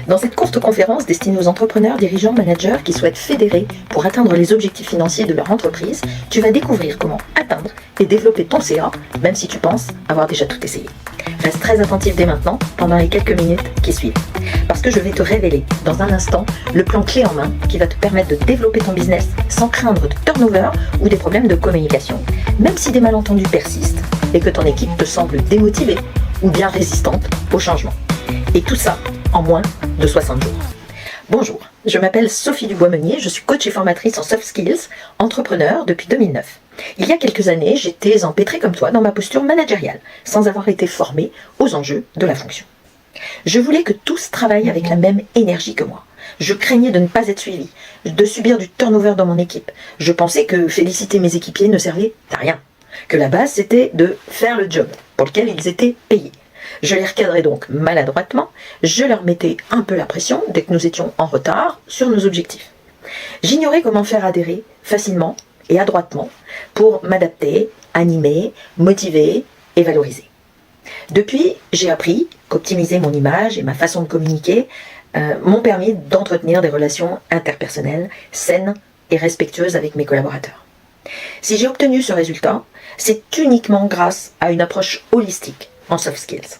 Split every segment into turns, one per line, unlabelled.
Dans cette courte conférence destinée aux entrepreneurs, dirigeants, managers qui souhaitent fédérer pour atteindre les objectifs financiers de leur entreprise, tu vas découvrir comment atteindre et développer ton CA, même si tu penses avoir déjà tout essayé. Reste très attentif dès maintenant, pendant les quelques minutes qui suivent. Parce que je vais te révéler dans un instant le plan clé en main qui va te permettre de développer ton business sans craindre de turnover ou des problèmes de communication, même si des malentendus persistent et que ton équipe te semble démotivée ou bien résistante au changement. Et tout ça en moins de 60 jours. Bonjour, je m'appelle Sophie Dubois-Meunier, je suis coach et formatrice en soft skills, entrepreneur depuis 2009. Il y a quelques années, j'étais empêtrée comme toi dans ma posture managériale, sans avoir été formée aux enjeux de la fonction. Je voulais que tous travaillent avec la même énergie que moi. Je craignais de ne pas être suivi, de subir du turnover dans mon équipe. Je pensais que féliciter mes équipiers ne servait à rien, que la base c'était de faire le job pour lequel ils étaient payés. Je les recadrais donc maladroitement, je leur mettais un peu la pression dès que nous étions en retard sur nos objectifs. J'ignorais comment faire adhérer facilement et adroitement pour m'adapter, animer, motiver et valoriser. Depuis, j'ai appris qu'optimiser mon image et ma façon de communiquer m'ont permis d'entretenir des relations interpersonnelles saines et respectueuses avec mes collaborateurs. Si j'ai obtenu ce résultat, c'est uniquement grâce à une approche holistique en soft skills.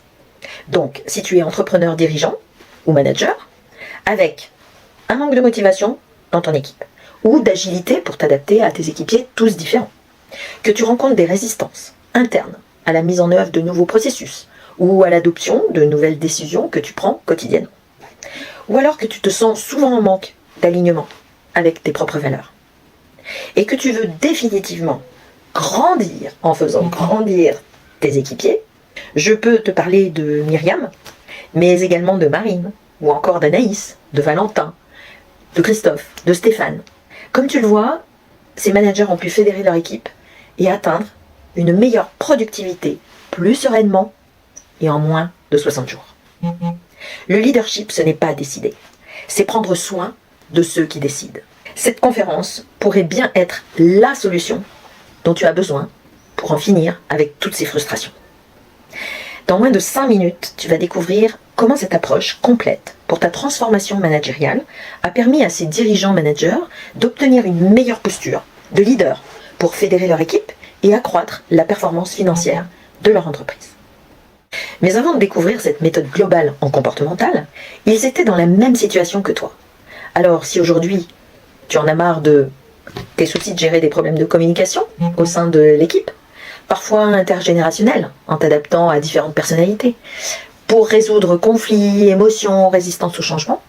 Donc, si tu es entrepreneur dirigeant ou manager, avec un manque de motivation dans ton équipe, ou d'agilité pour t'adapter à tes équipiers tous différents, que tu rencontres des résistances internes à la mise en œuvre de nouveaux processus, ou à l'adoption de nouvelles décisions que tu prends quotidiennement, ou alors que tu te sens souvent en manque d'alignement avec tes propres valeurs, et que tu veux définitivement grandir en faisant grandir tes équipiers, je peux te parler de Myriam, mais également de Marine, ou encore d'Anaïs, de Valentin, de Christophe, de Stéphane. Comme tu le vois, ces managers ont pu fédérer leur équipe et atteindre une meilleure productivité plus sereinement et en moins de 60 jours. Le leadership, ce n'est pas décider, c'est prendre soin de ceux qui décident. Cette conférence pourrait bien être la solution dont tu as besoin pour en finir avec toutes ces frustrations. Dans moins de 5 minutes, tu vas découvrir comment cette approche complète pour ta transformation managériale a permis à ces dirigeants managers d'obtenir une meilleure posture de leader pour fédérer leur équipe et accroître la performance financière de leur entreprise. Mais avant de découvrir cette méthode globale en comportemental, ils étaient dans la même situation que toi. Alors si aujourd'hui tu en as marre de tes soucis de gérer des problèmes de communication au sein de l'équipe, parfois intergénérationnels, en t'adaptant à différentes personnalités, pour résoudre conflits, émotions, résistance au changement,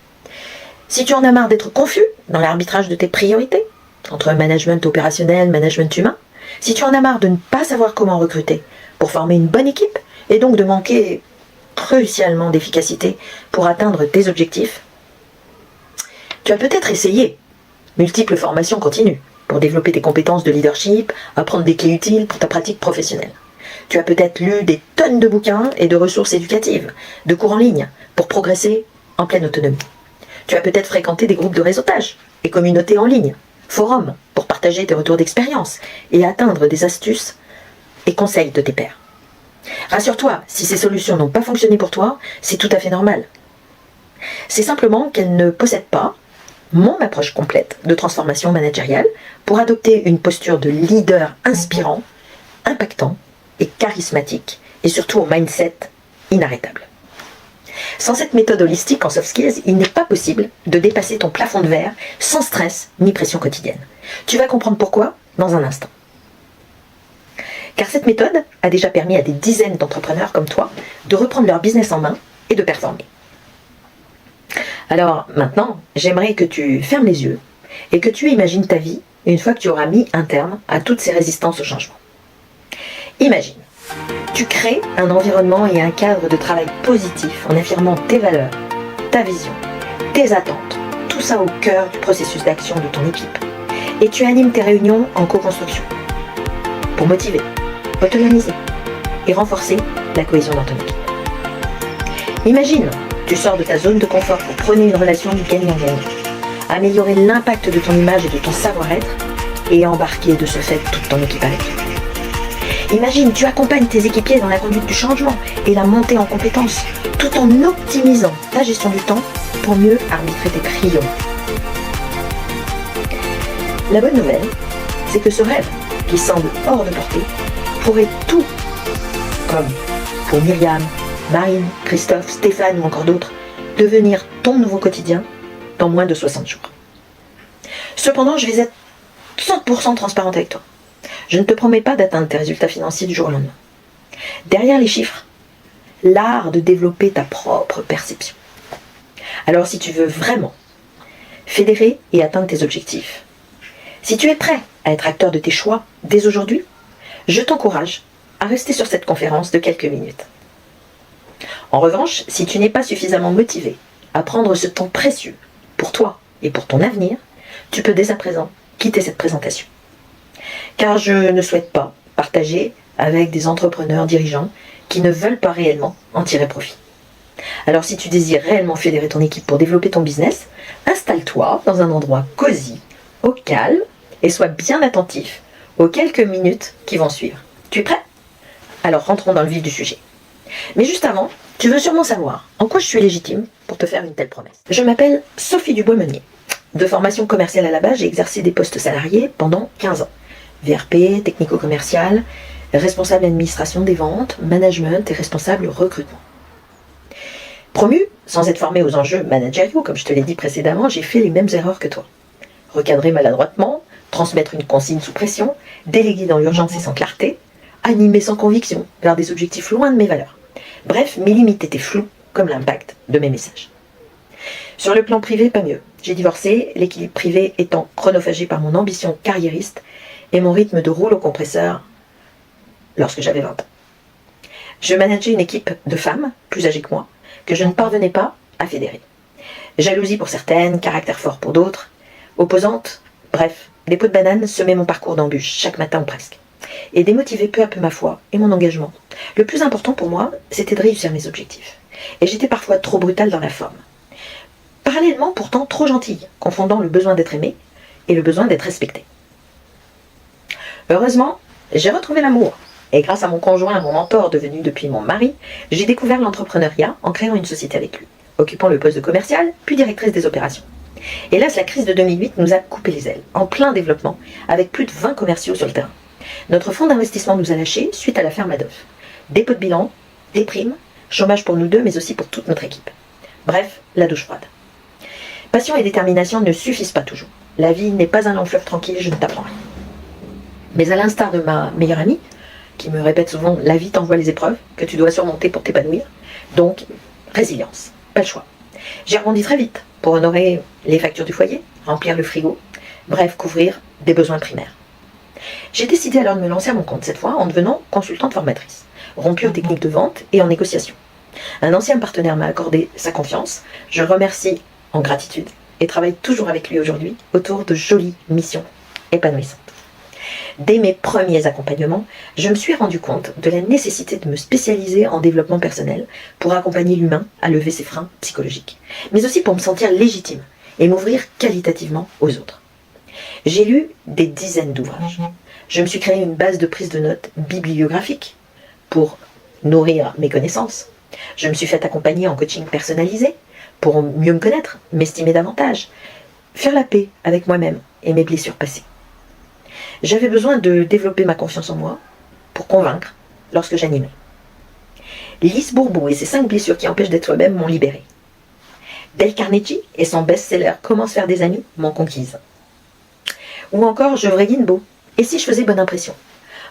si tu en as marre d'être confus dans l'arbitrage de tes priorités, entre management opérationnel, management humain, si tu en as marre de ne pas savoir comment recruter pour former une bonne équipe, et donc de manquer crucialement d'efficacité pour atteindre tes objectifs, tu as peut-être essayé multiples formations continues pour développer tes compétences de leadership, apprendre des clés utiles pour ta pratique professionnelle. Tu as peut-être lu des tonnes de bouquins et de ressources éducatives, de cours en ligne, pour progresser en pleine autonomie. Tu as peut-être fréquenté des groupes de réseautage et communautés en ligne, forums, pour partager tes retours d'expérience et atteindre des astuces et conseils de tes pairs. Rassure-toi, si ces solutions n'ont pas fonctionné pour toi, c'est tout à fait normal. C'est simplement qu'elles ne possèdent pas mon approche complète de transformation managériale pour adopter une posture de leader inspirant, impactant et charismatique, et surtout au mindset inarrêtable. Sans cette méthode holistique en soft skills, il n'est pas possible de dépasser ton plafond de verre sans stress ni pression quotidienne. Tu vas comprendre pourquoi dans un instant. Car cette méthode a déjà permis à des dizaines d'entrepreneurs comme toi de reprendre leur business en main et de performer. Alors maintenant, j'aimerais que tu fermes les yeux et que tu imagines ta vie une fois que tu auras mis un terme à toutes ces résistances au changement. Imagine, tu crées un environnement et un cadre de travail positif en affirmant tes valeurs, ta vision, tes attentes, tout ça au cœur du processus d'action de ton équipe. Et tu animes tes réunions en co-construction pour motiver, autonomiser et renforcer la cohésion dans ton équipe. Imagine, tu sors de ta zone de confort pour prôner une relation gagnant-gagnant, améliorer l'impact de ton image et de ton savoir-être et embarquer de ce fait toute ton équipe avec toi. Imagine, tu accompagnes tes équipiers dans la conduite du changement et la montée en compétences, tout en optimisant ta gestion du temps pour mieux arbitrer tes priorités. La bonne nouvelle, c'est que ce rêve, qui semble hors de portée, pourrait tout, comme pour Myriam, Marine, Christophe, Stéphane ou encore d'autres, devenir ton nouveau quotidien dans moins de 60 jours. Cependant, je vais être 100% transparente avec toi. Je ne te promets pas d'atteindre tes résultats financiers du jour au lendemain. Derrière les chiffres, l'art de développer ta propre perception. Alors si tu veux vraiment fédérer et atteindre tes objectifs, si tu es prêt à être acteur de tes choix dès aujourd'hui, je t'encourage à rester sur cette conférence de quelques minutes. En revanche, si tu n'es pas suffisamment motivé à prendre ce temps précieux pour toi et pour ton avenir, tu peux dès à présent quitter cette présentation. Car je ne souhaite pas partager avec des entrepreneurs dirigeants qui ne veulent pas réellement en tirer profit. Alors si tu désires réellement fédérer ton équipe pour développer ton business, installe-toi dans un endroit cosy, au calme, et sois bien attentif aux quelques minutes qui vont suivre. Tu es prêt? Alors rentrons dans le vif du sujet. Mais juste avant, tu veux sûrement savoir en quoi je suis légitime pour te faire une telle promesse. Je m'appelle Sophie Dubois-Meunier. De formation commerciale à la base, j'ai exercé des postes salariés pendant 15 ans. VRP, technico-commercial, responsable d'administration des ventes, management et responsable recrutement. Promu, sans être formé aux enjeux managériaux, comme je te l'ai dit précédemment, j'ai fait les mêmes erreurs que toi. Recadrer maladroitement, transmettre une consigne sous pression, déléguer dans l'urgence et sans clarté, animer sans conviction vers des objectifs loin de mes valeurs. Bref, mes limites étaient floues comme l'impact de mes messages. Sur le plan privé, pas mieux. J'ai divorcé, l'équilibre privé étant chronophagé par mon ambition carriériste et mon rythme de rouleau compresseur lorsque j'avais 20 ans. Je manageais une équipe de femmes, plus âgées que moi, que je ne parvenais pas à fédérer. Jalousie pour certaines, caractère fort pour d'autres, opposantes, bref, des pots de banane semaient mon parcours d'embûches, chaque matin ou presque. Et démotivaient peu à peu ma foi et mon engagement. Le plus important pour moi, c'était de réussir mes objectifs. Et j'étais parfois trop brutale dans la forme. Parallèlement, pourtant trop gentille, confondant le besoin d'être aimée et le besoin d'être respectée. Heureusement, j'ai retrouvé l'amour. Et grâce à mon conjoint, mon mentor devenu depuis mon mari, j'ai découvert l'entrepreneuriat en créant une société avec lui, occupant le poste de commercial, puis directrice des opérations. Hélas, la crise de 2008 nous a coupé les ailes, en plein développement, avec plus de 20 commerciaux sur le terrain. Notre fonds d'investissement nous a lâchés suite à l'affaire Madoff. Dépôt de bilan, des primes, chômage pour nous deux, mais aussi pour toute notre équipe. Bref, la douche froide. Passion et détermination ne suffisent pas toujours. La vie n'est pas un long fleuve tranquille, je ne t'apprends rien. Mais à l'instar de ma meilleure amie, qui me répète souvent « la vie t'envoie les épreuves que tu dois surmonter pour t'épanouir », donc résilience, pas le choix. J'ai rebondi très vite pour honorer les factures du foyer, remplir le frigo, bref, couvrir des besoins primaires. J'ai décidé alors de me lancer à mon compte, cette fois en devenant consultante formatrice, rompue aux techniques de vente et en négociation. Un ancien partenaire m'a accordé sa confiance, je le remercie en gratitude et travaille toujours avec lui aujourd'hui autour de jolies missions épanouissantes. Dès mes premiers accompagnements, je me suis rendu compte de la nécessité de me spécialiser en développement personnel pour accompagner l'humain à lever ses freins psychologiques, mais aussi pour me sentir légitime et m'ouvrir qualitativement aux autres. J'ai lu des dizaines d'ouvrages. Je me suis créé une base de prise de notes bibliographique pour nourrir mes connaissances. Je me suis fait accompagner en coaching personnalisé pour mieux me connaître, m'estimer davantage, faire la paix avec moi-même et mes blessures passées. J'avais besoin de développer ma confiance en moi pour convaincre lorsque j'animais. Lise Bourbeau et ses 5 blessures qui empêchent d'être soi-même m'ont libérée. Dale Carnegie et son best-seller Comment se faire des amis m'ont conquise. Ou encore Geoffrey Guilbeault et Si je faisais bonne impression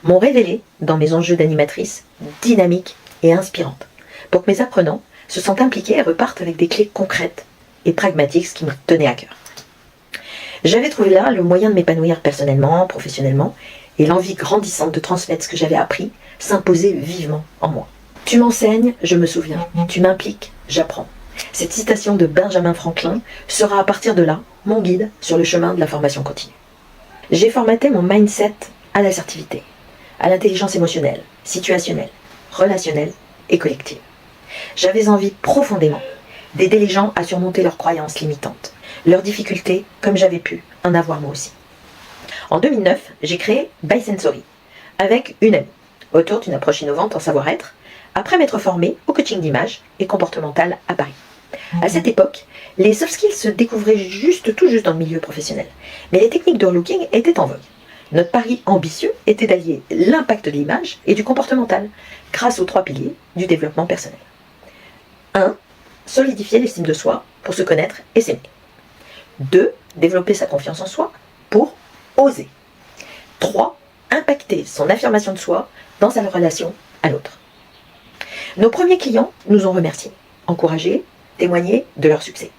m'ont révélé dans mes enjeux d'animatrice dynamique et inspirante pour que mes apprenants se sentent impliqués et repartent avec des clés concrètes et pragmatiques, ce qui me tenait à cœur. J'avais trouvé là le moyen de m'épanouir personnellement, professionnellement, et l'envie grandissante de transmettre ce que j'avais appris s'imposait vivement en moi. Tu m'enseignes, je me souviens. Tu m'impliques, j'apprends. Cette citation de Benjamin Franklin sera à partir de là mon guide sur le chemin de la formation continue. J'ai formaté mon mindset à l'assertivité, à l'intelligence émotionnelle, situationnelle, relationnelle et collective. J'avais envie profondément d'aider les gens à surmonter leurs croyances limitantes, leurs difficultés, comme j'avais pu en avoir moi aussi. En 2009, j'ai créé By Sensory avec une amie, autour d'une approche innovante en savoir-être, après m'être formée au coaching d'image et comportemental à Paris. À cette époque, les soft skills se découvraient tout juste dans le milieu professionnel, mais les techniques de relooking étaient en vogue. Notre pari ambitieux était d'allier l'impact de l'image et du comportemental, grâce aux 3 piliers du développement personnel. 1. Solidifier l'estime de soi pour se connaître et s'aimer. 2. Développer sa confiance en soi pour oser. 3. Impacter son affirmation de soi dans sa relation à l'autre. Nos premiers clients nous ont remerciés, encouragés, témoigné de leur succès.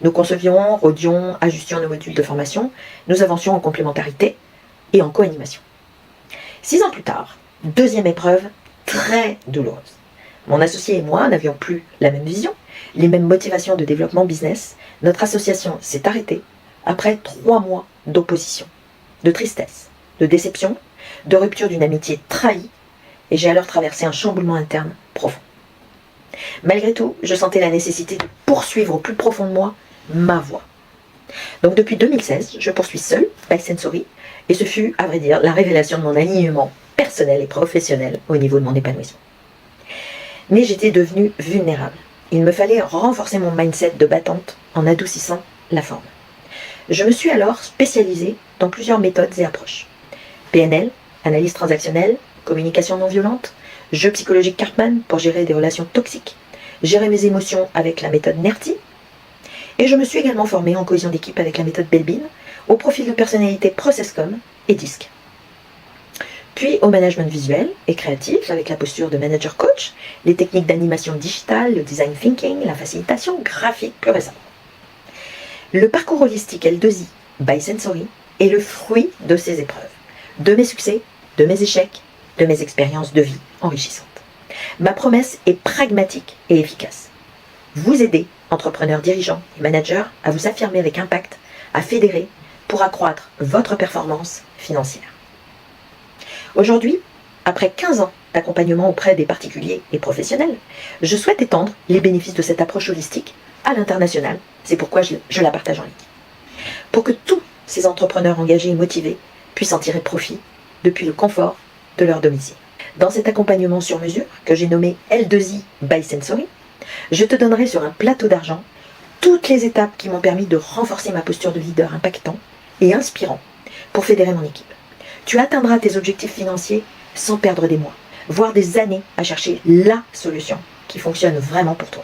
Nous concevions, rodions, ajustions nos modules de formation, nous avancions en complémentarité et en co-animation. 6 ans plus tard, deuxième épreuve très douloureuse. Mon associé et moi n'avions plus la même vision, les mêmes motivations de développement business. Notre association s'est arrêtée après 3 mois d'opposition, de tristesse, de déception, de rupture d'une amitié trahie, et j'ai alors traversé un chamboulement interne profond. Malgré tout, je sentais la nécessité de poursuivre au plus profond de moi ma voie. Donc depuis 2016, je poursuis seule by Sensory, et ce fut, à vrai dire, la révélation de mon alignement personnel et professionnel au niveau de mon épanouissement. Mais j'étais devenue vulnérable. Il me fallait renforcer mon mindset de battante en adoucissant la forme. Je me suis alors spécialisée dans plusieurs méthodes et approches. PNL, analyse transactionnelle, communication non violente, jeu psychologique Karpman pour gérer des relations toxiques, gérer mes émotions avec la méthode NERTI, et je me suis également formée en cohésion d'équipe avec la méthode Belbin, au profil de personnalité ProcessCom et DISC. Puis au management visuel et créatif avec la posture de manager coach, les techniques d'animation digitale, le design thinking, la facilitation graphique plus récemment. Le parcours holistique L2I by Sensory est le fruit de ces épreuves, de mes succès, de mes échecs, de mes expériences de vie enrichissantes. Ma promesse est pragmatique et efficace. Vous aider, entrepreneurs, dirigeants et managers, à vous affirmer avec impact, à fédérer pour accroître votre performance financière. Aujourd'hui, après 15 ans d'accompagnement auprès des particuliers et professionnels, je souhaite étendre les bénéfices de cette approche holistique à l'international. C'est pourquoi je la partage en ligne. Pour que tous ces entrepreneurs engagés et motivés puissent en tirer profit depuis le confort de leur domicile. Dans cet accompagnement sur mesure, que j'ai nommé L2I by Sensory, je te donnerai sur un plateau d'argent toutes les étapes qui m'ont permis de renforcer ma posture de leader impactant et inspirant pour fédérer mon équipe. Tu atteindras tes objectifs financiers sans perdre des mois, voire des années à chercher la solution qui fonctionne vraiment pour toi.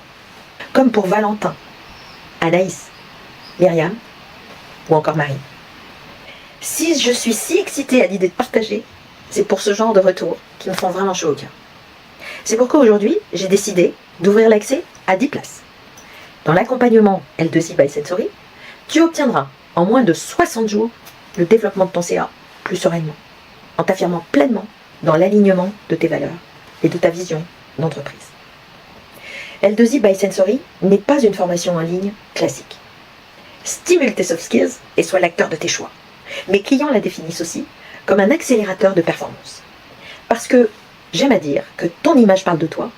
Comme pour Valentin, Anaïs, Myriam ou encore Marie. Si je suis si excitée à l'idée de partager, c'est pour ce genre de retours qui me font vraiment chaud au cœur. C'est pourquoi aujourd'hui, j'ai décidé d'ouvrir l'accès à 10 places. Dans l'accompagnement L2I by Sensory, tu obtiendras en moins de 60 jours le développement de ton CA plus sereinement, en t'affirmant pleinement dans l'alignement de tes valeurs et de ta vision d'entreprise. L2I by Sensory n'est pas une formation en ligne classique. Stimule tes soft skills et sois l'acteur de tes choix. Mes clients la définissent aussi comme un accélérateur de performance. Parce que j'aime à dire que ton image parle de toi,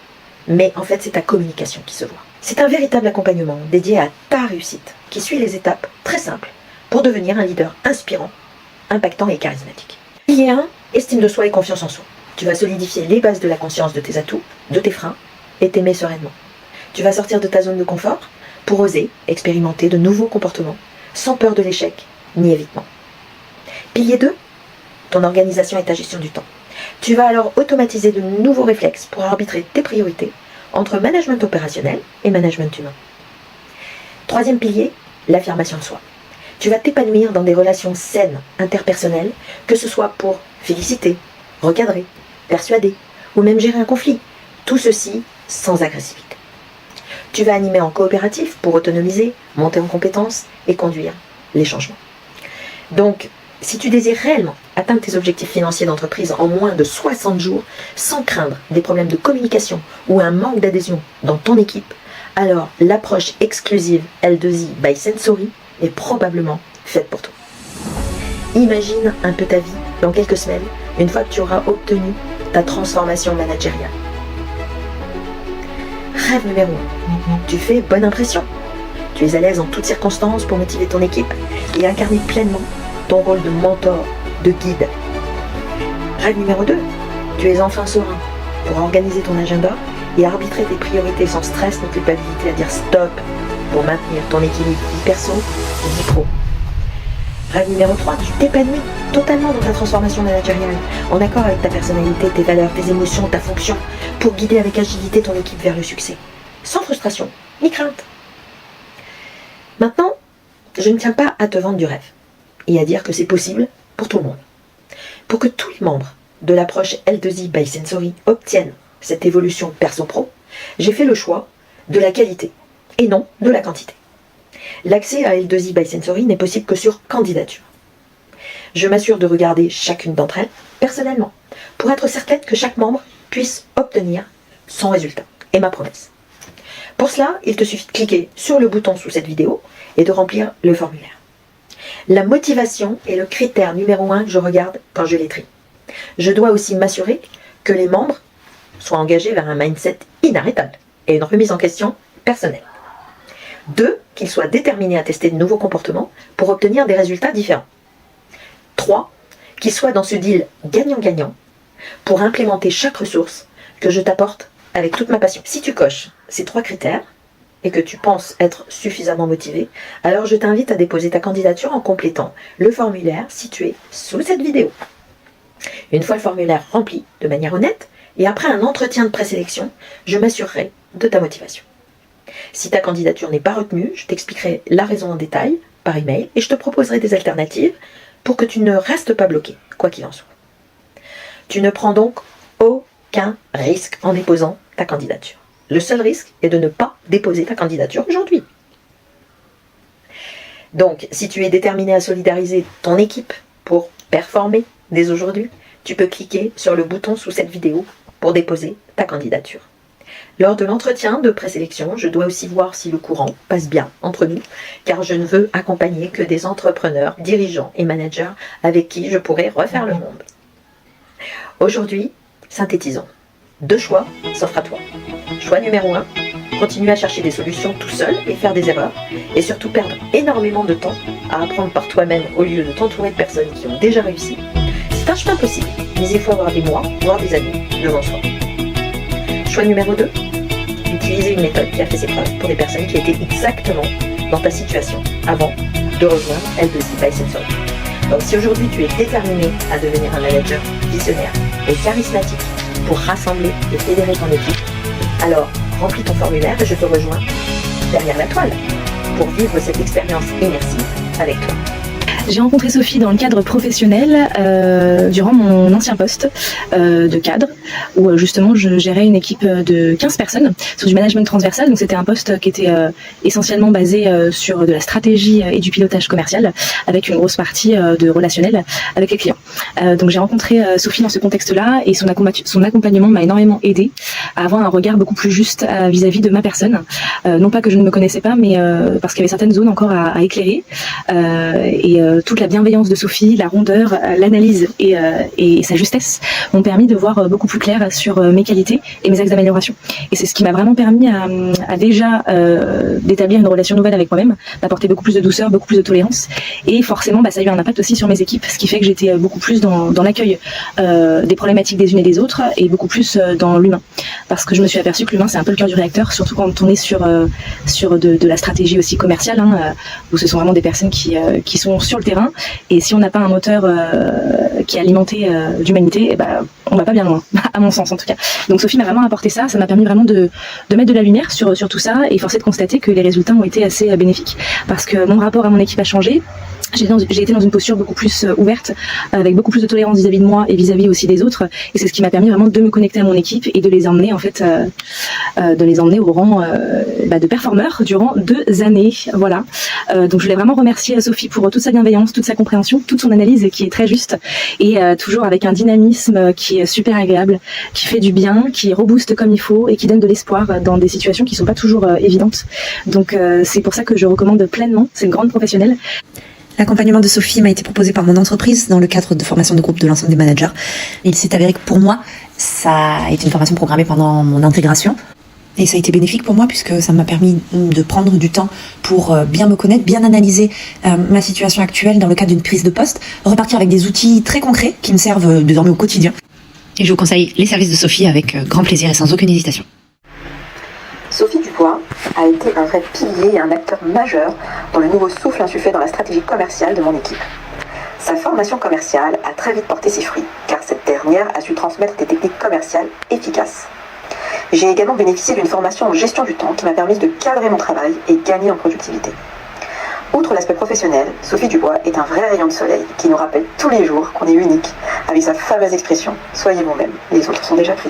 mais en fait c'est ta communication qui se voit. C'est un véritable accompagnement dédié à ta réussite, qui suit les étapes très simples pour devenir un leader inspirant, impactant et charismatique. Pilier 1, estime de soi et confiance en soi. Tu vas solidifier les bases de la conscience de tes atouts, de tes freins, et t'aimer sereinement. Tu vas sortir de ta zone de confort pour oser expérimenter de nouveaux comportements, sans peur de l'échec ni évitement. Pilier 2, ton organisation et ta gestion du temps. Tu vas alors automatiser de nouveaux réflexes pour arbitrer tes priorités entre management opérationnel et management humain. Troisième pilier, l'affirmation de soi. Tu vas t'épanouir dans des relations saines, interpersonnelles, que ce soit pour féliciter, recadrer, persuader, ou même gérer un conflit. Tout ceci sans agressivité. Tu vas animer en coopératif pour autonomiser, monter en compétences et conduire les changements. Donc, si tu désires réellement atteindre tes objectifs financiers d'entreprise en moins de 60 jours, sans craindre des problèmes de communication ou un manque d'adhésion dans ton équipe, alors l'approche exclusive L2I by Sensory est probablement faite pour toi. Imagine un peu ta vie dans quelques semaines, une fois que tu auras obtenu ta transformation managériale. Rêve numéro 1. Tu fais bonne impression. Tu es à l'aise en toutes circonstances pour motiver ton équipe et incarner pleinement ton rôle de mentor, de guide. Rêve numéro 2. Tu es enfin serein pour organiser ton agenda et arbitrer tes priorités sans stress ni culpabilité à dire stop pour maintenir ton équilibre vie perso et vie pro. Règle numéro 3, tu t'épanouis totalement dans ta transformation managériale, en accord avec ta personnalité, tes valeurs, tes émotions, ta fonction, pour guider avec agilité ton équipe vers le succès, sans frustration ni crainte. Maintenant, je ne tiens pas à te vendre du rêve et à dire que c'est possible pour tout le monde. Pour que tous les membres de l'approche L2I by Sensory obtiennent cette évolution perso-pro, j'ai fait le choix de la qualité et non de la quantité. L'accès à L2I by Sensory n'est possible que sur candidature. Je m'assure de regarder chacune d'entre elles personnellement pour être certaine que chaque membre puisse obtenir son résultat et ma promesse. Pour cela, il te suffit de cliquer sur le bouton sous cette vidéo et de remplir le formulaire. La motivation est le critère numéro 1 que je regarde quand je les trie. Je dois aussi m'assurer que les membres soient engagés vers un mindset inarrêtable et une remise en question personnelle. 2, qu'ils soient déterminés à tester de nouveaux comportements pour obtenir des résultats différents. 3, qu'ils soient dans ce deal gagnant-gagnant pour implémenter chaque ressource que je t'apporte avec toute ma passion. Si tu coches ces 3 critères et que tu penses être suffisamment motivé, alors je t'invite à déposer ta candidature en complétant le formulaire situé sous cette vidéo. Une fois le formulaire rempli de manière honnête et après un entretien de présélection, je m'assurerai de ta motivation. Si ta candidature n'est pas retenue, je t'expliquerai la raison en détail par email et je te proposerai des alternatives pour que tu ne restes pas bloqué, quoi qu'il en soit. Tu ne prends donc aucun risque en déposant ta candidature. Le seul risque est de ne pas déposer ta candidature aujourd'hui. Donc, si tu es déterminé à solidariser ton équipe pour performer dès aujourd'hui, tu peux cliquer sur le bouton sous cette vidéo pour déposer ta candidature. Lors de l'entretien de présélection, je dois aussi voir si le courant passe bien entre nous, car je ne veux accompagner que des entrepreneurs, dirigeants et managers avec qui je pourrai refaire le monde. Aujourd'hui, synthétisons. 2 choix s'offrent à toi. Choix numéro 1, continue à chercher des solutions tout seul et faire des erreurs, et surtout perdre énormément de temps à apprendre par toi-même au lieu de t'entourer de personnes qui ont déjà réussi. C'est un chemin possible, mais il faut avoir des mois, voire des années devant soi. Choix numéro 2, utiliser une méthode qui a fait ses preuves pour des personnes qui étaient exactement dans ta situation avant de rejoindre L2I by Sensory. Donc si aujourd'hui tu es déterminé à devenir un manager visionnaire et charismatique pour rassembler et fédérer ton équipe, alors remplis ton formulaire et je te rejoins derrière la toile pour vivre cette expérience immersive avec toi.
J'ai rencontré Sophie dans le cadre professionnel durant mon ancien poste de cadre où justement je gérais une équipe de 15 personnes sur du management transversal. Donc c'était un poste qui était essentiellement basé sur de la stratégie et du pilotage commercial avec une grosse partie de relationnel avec les clients. Donc j'ai rencontré Sophie dans ce contexte-là et son accompagnement m'a énormément aidé à avoir un regard beaucoup plus juste vis-à-vis de ma personne. Non pas que je ne me connaissais pas, mais parce qu'il y avait certaines zones encore à éclairer et toute la bienveillance de Sophie, la rondeur, l'analyse et sa justesse m'ont permis de voir beaucoup plus clair sur mes qualités et mes axes d'amélioration. Et c'est ce qui m'a vraiment permis à déjà d'établir une relation nouvelle avec moi-même, d'apporter beaucoup plus de douceur, beaucoup plus de tolérance. Et forcément, ça a eu un impact aussi sur mes équipes, ce qui fait que j'étais beaucoup plus dans l'accueil des problématiques des unes et des autres et beaucoup plus dans l'humain. Parce que je me suis aperçue que l'humain, c'est un peu le cœur du réacteur, surtout quand on est sur de la stratégie aussi commerciale, où ce sont vraiment des personnes qui sont sur le terrain, et si on n'a pas un moteur qui est alimenté d'humanité, on va pas bien loin, à mon sens en tout cas. Donc Sophie m'a vraiment apporté ça m'a permis vraiment de mettre de la lumière sur tout ça, et forcé de constater que les résultats ont été assez bénéfiques, parce que mon rapport à mon équipe a changé. J'ai été dans une posture beaucoup plus ouverte, avec beaucoup plus de tolérance vis-à-vis de moi et vis-à-vis aussi des autres, et c'est ce qui m'a permis vraiment de me connecter à mon équipe et de les emmener au rang de performeurs durant 2 années. Voilà. Donc je voulais vraiment remercier Sophie pour toute sa bienveillance, toute sa compréhension, toute son analyse qui est très juste et toujours avec un dynamisme qui est super agréable, qui fait du bien, qui rebooste comme il faut et qui donne de l'espoir dans des situations qui sont pas toujours évidentes. Donc c'est pour ça que je recommande pleinement. C'est une grande professionnelle.
L'accompagnement de Sophie m'a été proposé par mon entreprise dans le cadre de formation de groupe de l'ensemble des managers. Il s'est avéré que pour moi, ça a été une formation programmée pendant mon intégration. Et ça a été bénéfique pour moi puisque ça m'a permis de prendre du temps pour bien me connaître, bien analyser ma situation actuelle dans le cadre d'une prise de poste, repartir avec des outils très concrets qui me servent désormais au quotidien. Et je vous conseille les services de Sophie avec grand plaisir et sans aucune hésitation.
Sophie Dubois a été un vrai pilier et un acteur majeur dans le nouveau souffle insufflé dans la stratégie commerciale de mon équipe. Sa formation commerciale a très vite porté ses fruits, car cette dernière a su transmettre des techniques commerciales efficaces. J'ai également bénéficié d'une formation en gestion du temps qui m'a permis de cadrer mon travail et gagner en productivité. Outre l'aspect professionnel, Sophie Dubois est un vrai rayon de soleil qui nous rappelle tous les jours qu'on est unique, avec sa fameuse expression « Soyez vous-même, les autres sont déjà pris ».